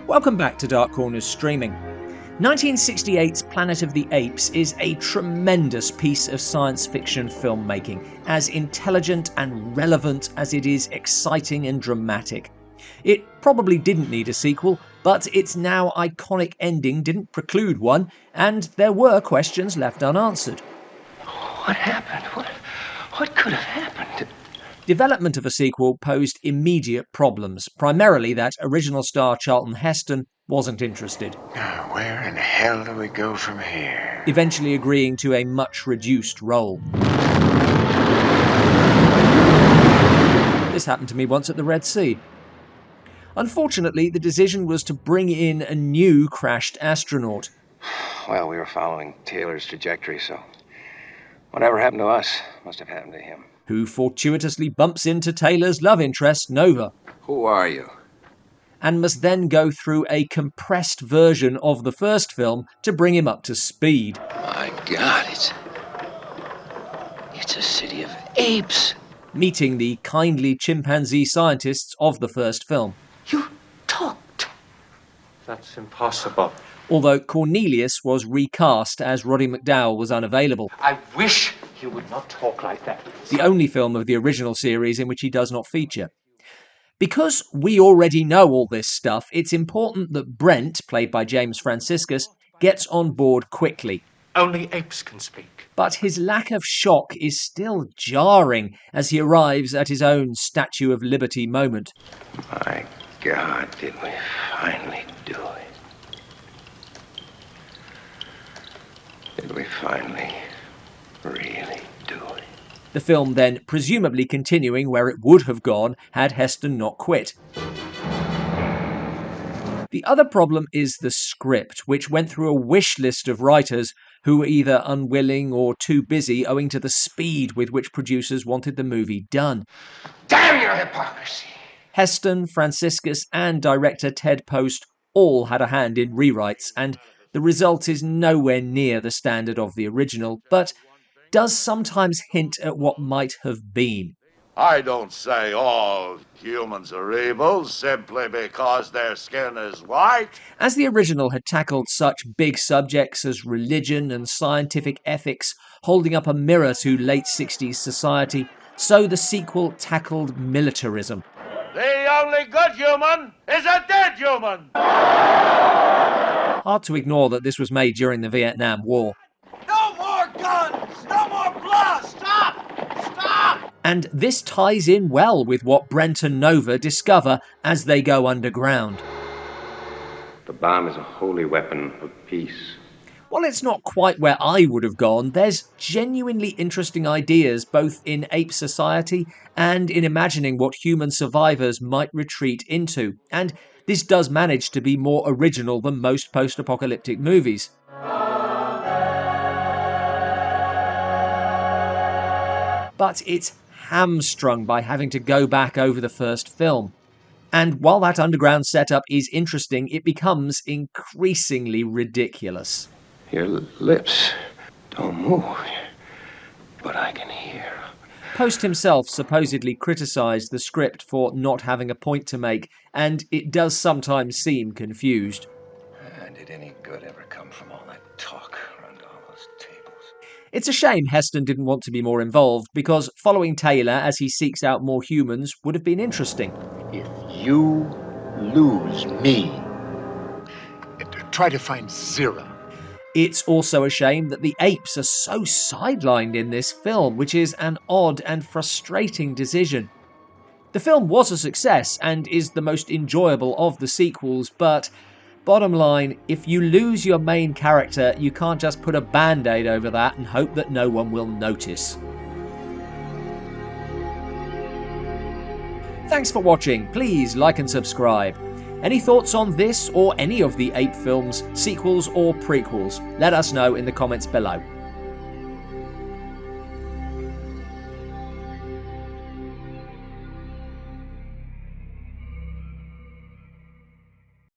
Welcome back to Dark Corners Streaming. 1968's Planet of the Apes is a tremendous piece of science fiction filmmaking, as intelligent and relevant as it is exciting and dramatic. It probably didn't need a sequel, but its now iconic ending didn't preclude one, and there were questions left unanswered. What happened? What could have happened? Development of a sequel posed immediate problems, primarily that original star Charlton Heston wasn't interested. Now, where in the hell do we go from here? Eventually agreeing to a much reduced role. This happened to me once at the Red Sea. Unfortunately, the decision was to bring in a new crashed astronaut. Well, we were following Taylor's trajectory, so whatever happened to us must have happened to him. Who fortuitously bumps into Taylor's love interest, Nova. Who are you? And must then go through a compressed version of the first film to bring him up to speed. My God, it's a city of apes. Meeting the kindly chimpanzee scientists of the first film. You talked. That's impossible. Although Cornelius was recast as Roddy McDowall was unavailable. I wish you would not talk like that. The only film of the original series in which he does not feature. Because we already know all this stuff, it's important that Brent, played by James Franciscus, gets on board quickly. Only apes can speak. But his lack of shock is still jarring as he arrives at his own Statue of Liberty moment. My God, did we finally do it? Did we finally really do it? The film then presumably continuing where it would have gone had Heston not quit. The other problem is the script, which went through a wish list of writers who were either unwilling or too busy owing to the speed with which producers wanted the movie done. Damn your hypocrisy! Heston, Franciscus and director Ted Post all had a hand in rewrites, and the result is nowhere near the standard of the original, but does sometimes hint at what might have been. I don't say all humans are evil simply because their skin is white. As the original had tackled such big subjects as religion and scientific ethics, holding up a mirror to late 60s society, so the sequel tackled militarism. The only good human is a dead human. Hard to ignore that this was made during the Vietnam War. No more guns! No more blood! Stop! Stop! And this ties in well with what Brent and Nova discover as they go underground. The bomb is a holy weapon of peace. While it's not quite where I would have gone, there's genuinely interesting ideas both in ape society and in imagining what human survivors might retreat into, and this does manage to be more original than most post-apocalyptic movies. But it's hamstrung by having to go back over the first film. And while that underground setup is interesting, it becomes increasingly ridiculous. Your lips don't move, but I can hear. Post himself supposedly criticised the script for not having a point to make, and it does sometimes seem confused. Did any good ever come from all that talk around all those tables? It's a shame Heston didn't want to be more involved, because following Taylor as he seeks out more humans would have been interesting. If you lose me, try to find Zira. It's also a shame that the apes are so sidelined in this film, which is an odd and frustrating decision. The film was a success and is the most enjoyable of the sequels, but bottom line, if you lose your main character, you can't just put a band-aid over that and hope that no one will notice. Thanks for watching. Please like and subscribe. Any thoughts on this or any of the Ape films, sequels or prequels? Let us know in the comments below.